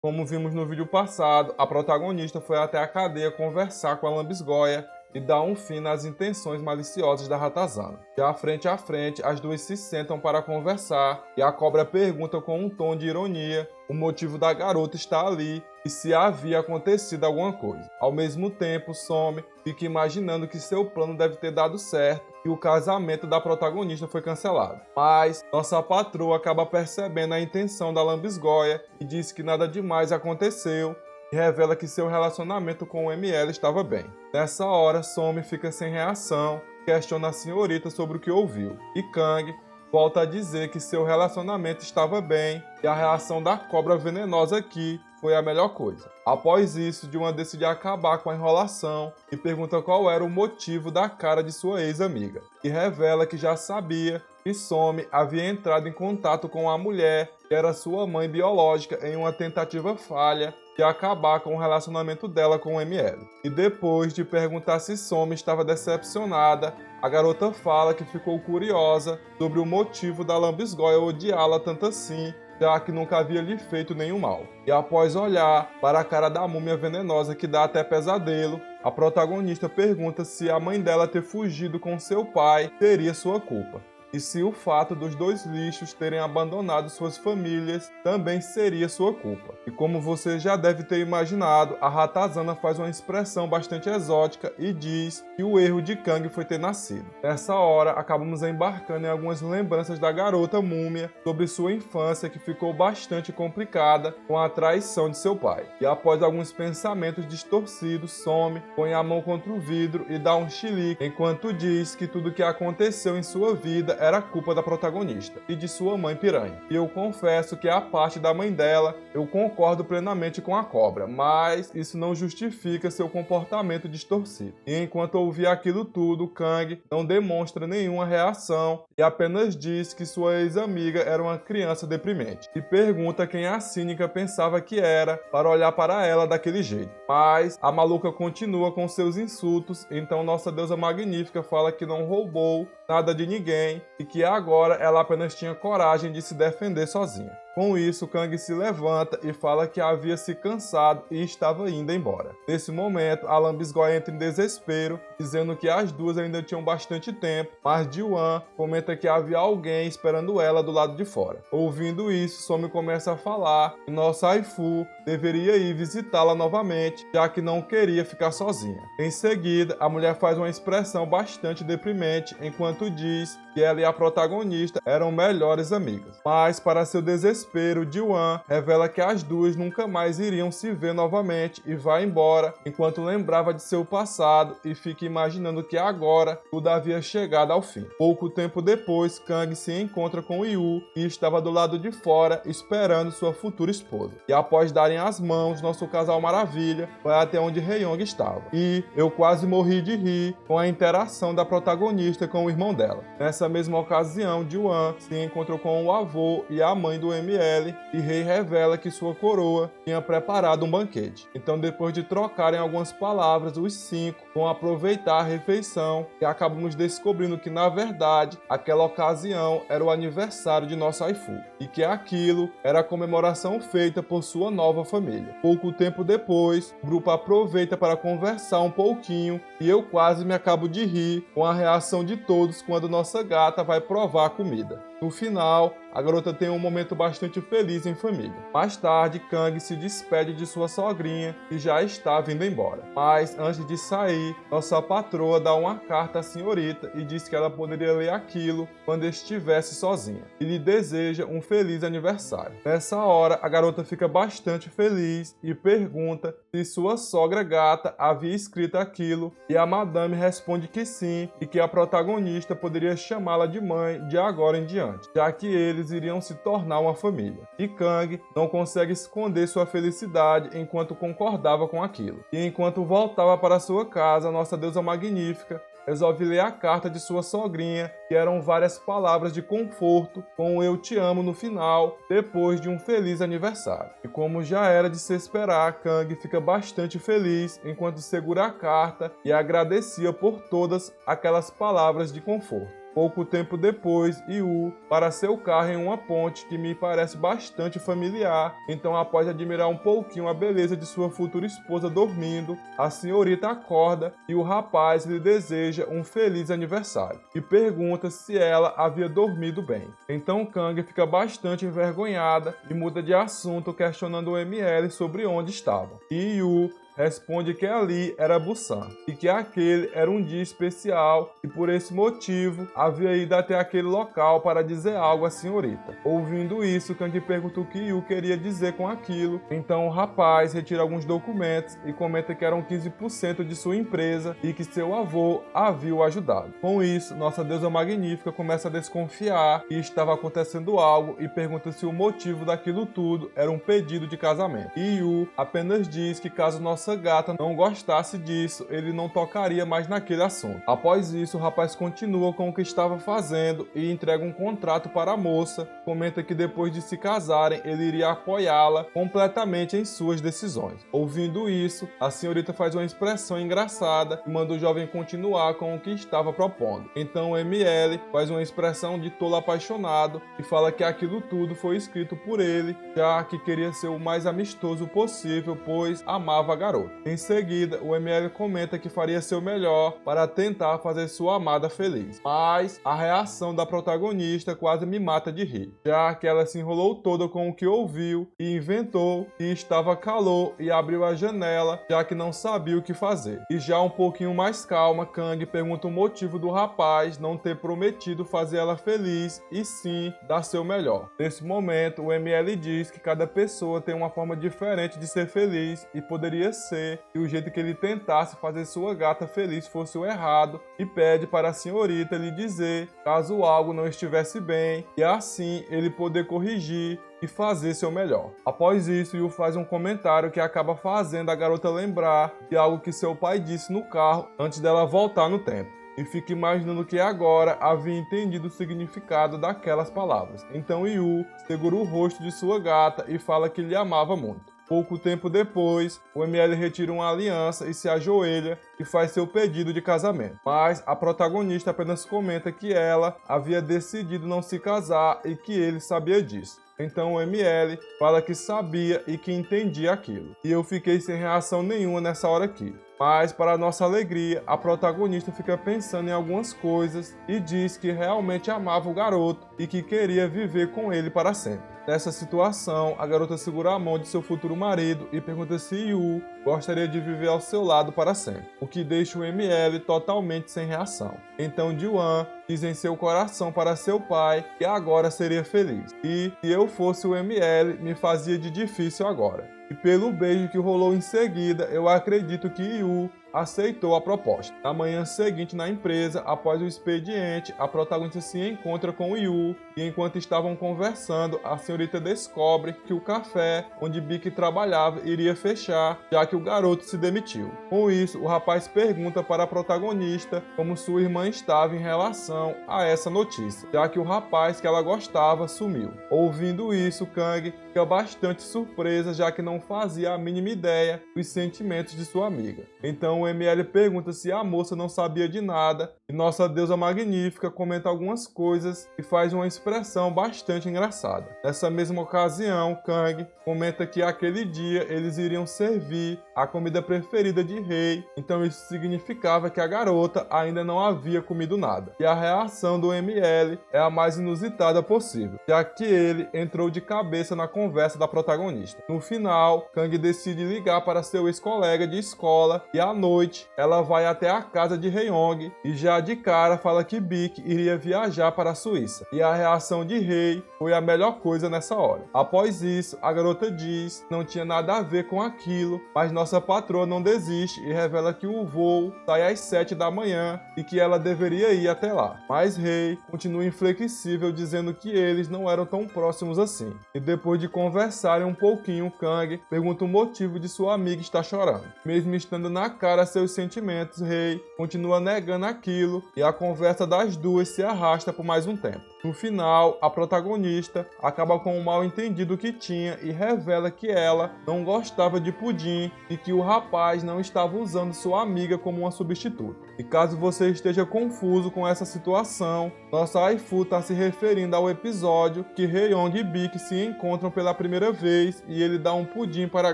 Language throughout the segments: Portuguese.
Como vimos no vídeo passado, a protagonista foi até a cadeia conversar com a lambisgoia e dar um fim nas intenções maliciosas da ratazana. Já frente a frente, as duas se sentam para conversar e a cobra pergunta com um tom de ironia o motivo da garota estar ali e se havia acontecido alguma coisa. Ao mesmo tempo, Some fica imaginando que seu plano deve ter dado certo e o casamento da protagonista foi cancelado. Mas nossa patroa acaba percebendo a intenção da lambisgoia e diz que nada demais aconteceu e revela que seu relacionamento com o ML estava bem. Nessa hora, Some fica sem reação, questiona a senhorita sobre o que ouviu, e Kang volta a dizer que seu relacionamento estava bem e a reação da cobra venenosa aqui foi a melhor coisa. Após isso, Ji-Won decide acabar com a enrolação e pergunta qual era o motivo da cara de sua ex-amiga, e revela que já sabia que Some havia entrado em contato com a mulher que era sua mãe biológica em uma tentativa falha de acabar com o relacionamento dela com o ML. E depois de perguntar se Some estava decepcionada, a garota fala que ficou curiosa sobre o motivo da lambisgoia odiá-la tanto assim, já que nunca havia lhe feito nenhum mal. E após olhar para a cara da múmia venenosa que dá até pesadelo, a protagonista pergunta se a mãe dela ter fugido com seu pai seria sua culpa. E se o fato dos dois lixos terem abandonado suas famílias também seria sua culpa. E como você já deve ter imaginado, a ratazana faz uma expressão bastante exótica e diz que o erro de Kang foi ter nascido. Nessa hora, acabamos embarcando em algumas lembranças da garota múmia sobre sua infância que ficou bastante complicada com a traição de seu pai. E após alguns pensamentos distorcidos, Some, põe a mão contra o vidro e dá um chilique, enquanto diz que tudo que aconteceu em sua vida era culpa da protagonista e de sua mãe piranha. E eu confesso que a parte da mãe dela eu concordo plenamente com a cobra, mas isso não justifica seu comportamento distorcido. E enquanto ouvia aquilo tudo, Kang não demonstra nenhuma reação e apenas diz que sua ex-amiga era uma criança deprimente e pergunta quem a cínica pensava que era para olhar para ela daquele jeito. Mas a maluca continua com seus insultos, então nossa deusa magnífica fala que não roubou nada de ninguém e que agora ela apenas tinha coragem de se defender sozinha. Com isso, Kang se levanta e fala que havia se cansado e estava indo embora. Nesse momento, a lambisgoia entra em desespero, dizendo que as duas ainda tinham bastante tempo, mas Ji-Won comenta que havia alguém esperando ela do lado de fora. Ouvindo isso, Some começa a falar que nossa waifu deveria ir visitá-la novamente, já que não queria ficar sozinha. Em seguida, a mulher faz uma expressão bastante deprimente, enquanto diz que ela e a protagonista eram melhores amigas. Mas, para seu desespero, Ji-Won revela que as duas nunca mais iriam se ver novamente e vai embora, enquanto lembrava de seu passado e fica imaginando que agora tudo havia chegado ao fim. Pouco tempo depois, Kang se encontra com Yu e estava do lado de fora esperando sua futura esposa. E após darem as mãos, nosso casal maravilha vai até onde Hae-Young estava. E eu quase morri de rir com a interação da protagonista com o irmão dela. Nessa mesma ocasião, Ji-Won se encontrou com o avô e a mãe do ML e Rei revela que sua coroa tinha preparado um banquete. Então, depois de trocarem algumas palavras, os cinco vão aproveitar a refeição e acabamos descobrindo que, na verdade, aquela ocasião era o aniversário de nossa waifu e que aquilo era a comemoração feita por sua nova família. Pouco tempo depois, o grupo aproveita para conversar um pouquinho e eu quase me acabo de rir com a reação de todos quando nossa gata vai provar a comida. No final, a garota tem um momento bastante feliz em família. Mais tarde, Kang se despede de sua sogrinha e já está vindo embora. Mas antes de sair, nossa patroa dá uma carta à senhorita e diz que ela poderia ler aquilo quando estivesse sozinha e lhe deseja um feliz aniversário. Nessa hora, a garota fica bastante feliz e pergunta se sua sogra gata havia escrito aquilo e a madame responde que sim e que a protagonista poderia chamá-la de mãe de agora em diante, já que eles iriam se tornar uma família. E Kang não consegue esconder sua felicidade enquanto concordava com aquilo. E enquanto voltava para sua casa, nossa deusa magnífica resolve ler a carta de sua sogrinha, que eram várias palavras de conforto com o "eu te amo" no final, depois de um feliz aniversário. E como já era de se esperar, Kang fica bastante feliz enquanto segura a carta e agradecia por todas aquelas palavras de conforto. Pouco tempo depois, Yu para seu carro em uma ponte que me parece bastante familiar. Então, após admirar um pouquinho a beleza de sua futura esposa dormindo, a senhorita acorda e o rapaz lhe deseja um feliz aniversário e pergunta se ela havia dormido bem. Então Kang fica bastante envergonhada e muda de assunto, questionando o ML sobre onde estava. E Yu responde que ali era Busan e que aquele era um dia especial e por esse motivo havia ido até aquele local para dizer algo à senhorita. Ouvindo isso, Kang pergunta o que Yu queria dizer com aquilo. Então o rapaz retira alguns documentos e comenta que eram 15% de sua empresa e que seu avô havia o ajudado. Com isso, nossa deusa magnífica começa a desconfiar que estava acontecendo algo e pergunta se o motivo daquilo tudo era um pedido de casamento. E Yu apenas diz que caso nossa gata não gostasse disso, ele não tocaria mais naquele assunto. Após isso, o rapaz continua com o que estava fazendo e entrega um contrato para a moça. Comenta que depois de se casarem, ele iria apoiá-la completamente em suas decisões. Ouvindo isso, a senhorita faz uma expressão engraçada e manda o jovem continuar com o que estava propondo. Então o ML faz uma expressão de tolo apaixonado e fala que aquilo tudo foi escrito por ele, já que queria ser o mais amistoso possível, pois amava a garota. Em seguida, o ML comenta que faria seu melhor para tentar fazer sua amada feliz. Mas a reação da protagonista quase me mata de rir, já que ela se enrolou toda com o que ouviu e inventou que estava calor e abriu a janela, já que não sabia o que fazer. E já um pouquinho mais calma, Kang pergunta o motivo do rapaz não ter prometido fazer ela feliz e sim dar seu melhor. Nesse momento, o ML diz que cada pessoa tem uma forma diferente de ser feliz e poderia ser que o jeito que ele tentasse fazer sua gata feliz fosse o errado e pede para a senhorita lhe dizer caso algo não estivesse bem e assim ele poder corrigir e fazer seu melhor. Após isso, Yu faz um comentário que acaba fazendo a garota lembrar de algo que seu pai disse no carro antes dela voltar no tempo. E fica imaginando que agora havia entendido o significado daquelas palavras. Então Yu segura o rosto de sua gata e fala que lhe amava muito. Pouco tempo depois, o ML retira uma aliança e se ajoelha e faz seu pedido de casamento. Mas a protagonista apenas comenta que ela havia decidido não se casar e que ele sabia disso. Então o ML fala que sabia e que entendia aquilo. E eu fiquei sem reação nenhuma nessa hora aqui. Mas, para nossa alegria, a protagonista fica pensando em algumas coisas e diz que realmente amava o garoto e que queria viver com ele para sempre. Nessa situação, a garota segura a mão de seu futuro marido e pergunta se Yu gostaria de viver ao seu lado para sempre, o que deixa o ML totalmente sem reação. Então Ji-Wan diz em seu coração para seu pai que agora seria feliz e, se eu fosse o ML, me fazia de difícil agora. E pelo beijo que rolou em seguida, eu acredito que Yu aceitou a proposta. Na manhã seguinte, na empresa, após o expediente, a protagonista se encontra com o Yu e enquanto estavam conversando, a senhorita descobre que o café onde Bic trabalhava iria fechar, já que o garoto se demitiu. Com isso, o rapaz pergunta para a protagonista como sua irmã estava em relação a essa notícia, já que o rapaz que ela gostava sumiu. Ouvindo isso, Kang fica bastante surpresa, já que não fazia a mínima ideia dos sentimentos de sua amiga. Então o ML pergunta se a moça não sabia de nada e nossa deusa magnífica comenta algumas coisas e faz uma expressão bastante engraçada. Nessa mesma ocasião, Kang comenta que aquele dia eles iriam servir a comida preferida de Rei, então isso significava que a garota ainda não havia comido nada. E a reação do ML é a mais inusitada possível, já que ele entrou de cabeça na conversa da protagonista. No final, Kang decide ligar para seu ex-colega de escola e à noite ela vai até a casa de Hyeong e já de cara fala que Bic iria viajar para a Suíça. E a reação de Rei foi a melhor coisa nessa hora. Após isso, a garota diz que não tinha nada a ver com aquilo, mas nossa patroa não desiste e revela que o voo sai às 7 da manhã e que ela deveria ir até lá. Mas Rei continua inflexível, dizendo que eles não eram tão próximos assim. E depois de conversarem um pouquinho, Kang pergunta o motivo de sua amiga estar chorando. Mesmo estando na cara seus sentimentos, Rei continua negando aquilo e a conversa das duas se arrasta por mais um tempo. No final, a protagonista acaba com o mal-entendido que tinha e revela que ela não gostava de pudim e que o rapaz não estava usando sua amiga como uma substituta. E caso você esteja confuso com essa situação, nossa waifu está se referindo ao episódio que Hae-young e Baek se encontram pela primeira vez e ele dá um pudim para a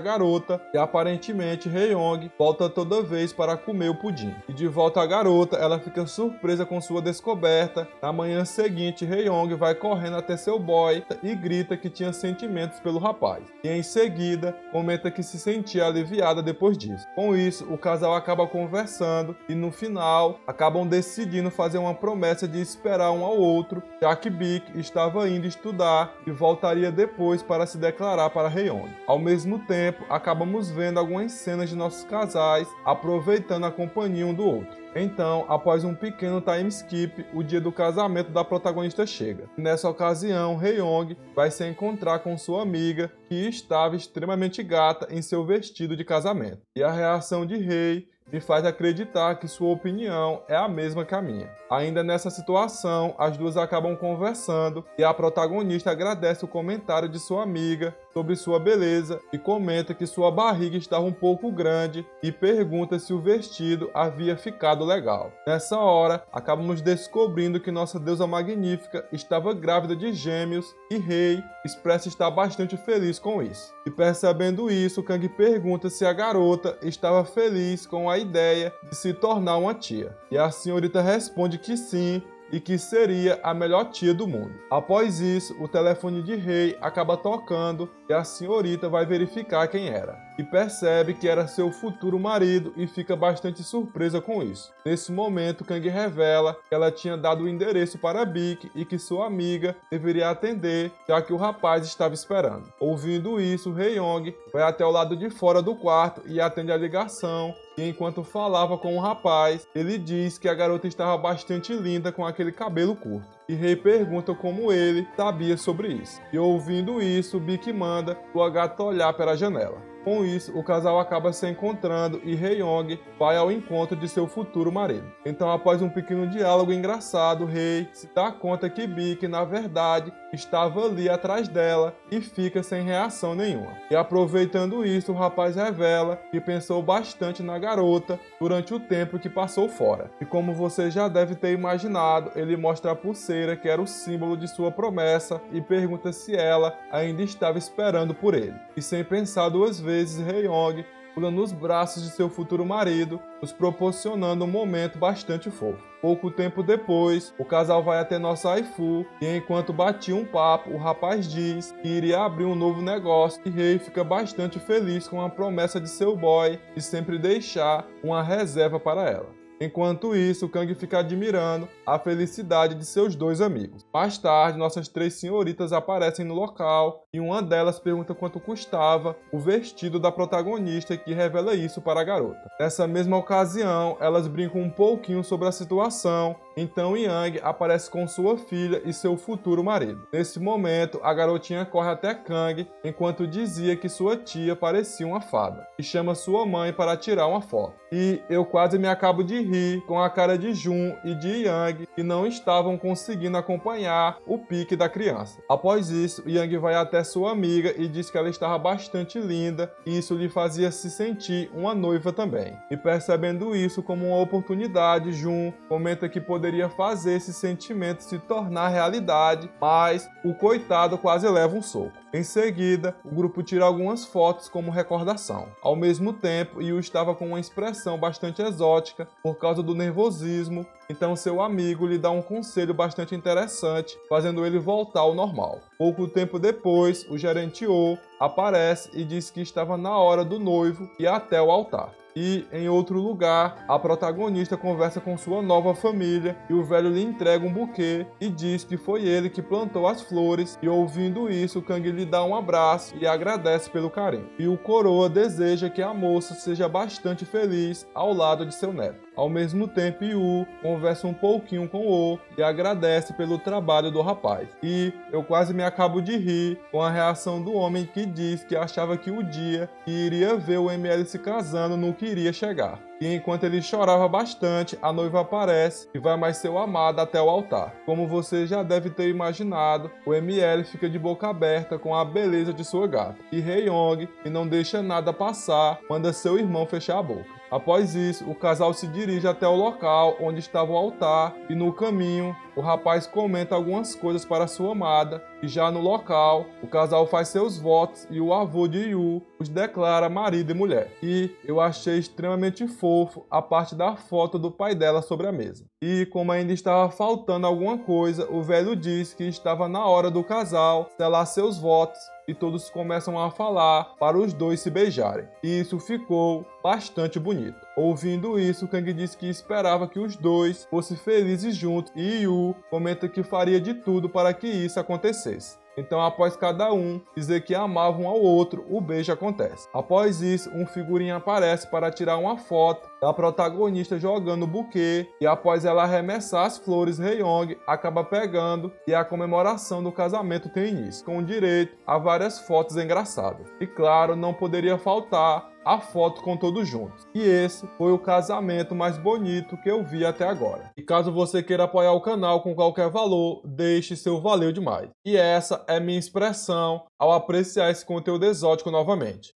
garota e aparentemente Hae-young volta toda vez para comer o pudim. E de volta à garota, ela fica surpresa com sua descoberta. Na manhã seguinte, Hae-young vai correndo até seu boy e grita que tinha sentimentos pelo rapaz. E em seguida, comenta que se sentia aliviada depois disso. Com isso, o casal acaba conversando e no final, acabam decidindo fazer uma promessa de esperar um ao outro, já que Baek estava indo estudar e voltaria depois para se declarar para Hae-young. Ao mesmo tempo, acabamos vendo algumas cenas de nossos casais aproveitando a companhia um do outro. Então, após um pequeno time skip, o dia do casamento da protagonista chega. Nessa ocasião, Hae-young vai se encontrar com sua amiga, que estava extremamente gata em seu vestido de casamento. E a reação de Hae me faz acreditar que sua opinião é a mesma que a minha. Ainda nessa situação, as duas acabam conversando e a protagonista agradece o comentário de sua amiga sobre sua beleza e comenta que sua barriga estava um pouco grande e pergunta se o vestido havia ficado legal. Nessa hora, acabamos descobrindo que nossa deusa magnífica estava grávida de gêmeos e Hae expressa estar bastante feliz com isso. E percebendo isso, Kang pergunta se a garota estava feliz com a ideia de se tornar uma tia. E a senhorita responde que sim, e que seria a melhor tia do mundo. Após isso, o telefone de Hae acaba tocando e a senhorita vai verificar quem era. E percebe que era seu futuro marido e fica bastante surpresa com isso. Nesse momento, Kang revela que ela tinha dado o endereço para Baek e que sua amiga deveria atender, já que o rapaz estava esperando. Ouvindo isso, Hae-young vai até o lado de fora do quarto e atende a ligação. E enquanto falava com o rapaz, ele diz que a garota estava bastante linda com aquele cabelo curto. E Hae pergunta como ele sabia sobre isso. E ouvindo isso, Baek manda sua gata olhar para a janela. Com isso, o casal acaba se encontrando e Hae-young vai ao encontro de seu futuro marido. Então, após um pequeno diálogo engraçado, Hae se dá conta que Baek, na verdade, estava ali atrás dela e fica sem reação nenhuma. E aproveitando isso, o rapaz revela que pensou bastante na garota durante o tempo que passou fora. E como você já deve ter imaginado, ele mostra a pulseira que era o símbolo de sua promessa e pergunta se ela ainda estava esperando por ele. E sem pensar duas vezes, Hae-young pula nos braços de seu futuro marido, nos proporcionando um momento bastante fofo. Pouco tempo depois, o casal vai até nossa waifu e enquanto batia um papo, o rapaz diz que iria abrir um novo negócio e Hae fica bastante feliz com a promessa de seu boy de sempre deixar uma reserva para ela. Enquanto isso, Kang fica admirando a felicidade de seus dois amigos. Mais tarde, nossas três senhoritas aparecem no local e uma delas pergunta quanto custava o vestido da protagonista, que revela isso para a garota. Nessa mesma ocasião, elas brincam um pouquinho sobre a situação. Então Yang aparece com sua filha e seu futuro marido. Nesse momento, a garotinha corre até Kang enquanto dizia que sua tia parecia uma fada e chama sua mãe para tirar uma foto. E eu quase me acabo de rir com a cara de Jun e de Yang, que não estavam conseguindo acompanhar o pique da criança. Após isso, Yang vai até sua amiga e diz que ela estava bastante linda e isso lhe fazia se sentir uma noiva também. E percebendo isso como uma oportunidade, Jun comenta que poderia fazer esse sentimento se tornar realidade, mas o coitado quase leva um soco. Em seguida, o grupo tira algumas fotos como recordação. Ao mesmo tempo, Yu estava com uma expressão bastante exótica por causa do nervosismo, então seu amigo lhe dá um conselho bastante interessante, fazendo ele voltar ao normal. Pouco tempo depois, o gerente O aparece e diz que estava na hora do noivo ir até o altar. E, em outro lugar, a protagonista conversa com sua nova família e o velho lhe entrega um buquê e diz que foi ele que plantou as flores e, ouvindo isso, Kang lhe dá um abraço e agradece pelo carinho. E o coroa deseja que a moça seja bastante feliz ao lado de seu neto. Ao mesmo tempo, Yu conversa um pouquinho com O e agradece pelo trabalho do rapaz. E eu quase me acabo de rir com a reação do homem que diz que achava que o dia que iria ver o ML se casando nunca iria chegar. E enquanto ele chorava bastante, a noiva aparece e vai mais seu amado até o altar. Como você já deve ter imaginado, o ML fica de boca aberta com a beleza de sua gata. E Hae-young, que não deixa nada passar, manda seu irmão fechar a boca. Após isso, o casal se dirige até o local onde estava o altar e no caminho, o rapaz comenta algumas coisas para sua amada e já no local, o casal faz seus votos e o avô de Yu os declara marido e mulher. E eu achei extremamente fofo a parte da foto do pai dela sobre a mesa. E como ainda estava faltando alguma coisa, o velho diz que estava na hora do casal selar seus votos e todos começam a falar para os dois se beijarem. E isso ficou bastante bonito. Ouvindo isso, Kang disse que esperava que os dois fossem felizes juntos e Yu comenta que faria de tudo para que isso acontecesse. Então, após cada um dizer que amavam um ao outro, o beijo acontece. Após isso, um figurinha aparece para tirar uma foto da protagonista jogando o buquê e após ela arremessar as flores, Hae-young acaba pegando e a comemoração do casamento tem início, com direito a várias fotos engraçadas. E claro, não poderia faltar a foto com todos juntos. E esse foi o casamento mais bonito que eu vi até agora. E caso você queira apoiar o canal com qualquer valor, deixe seu valeu demais. E essa é minha expressão ao apreciar esse conteúdo exótico novamente.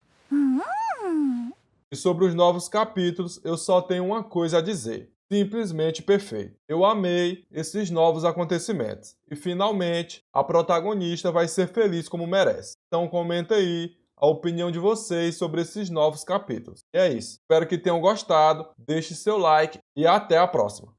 E sobre os novos capítulos, eu só tenho uma coisa a dizer. Simplesmente perfeito. Eu amei esses novos acontecimentos. E finalmente, a protagonista vai ser feliz como merece. Então comenta aí a opinião de vocês sobre esses novos capítulos. E é isso. Espero que tenham gostado, deixe seu like e até a próxima.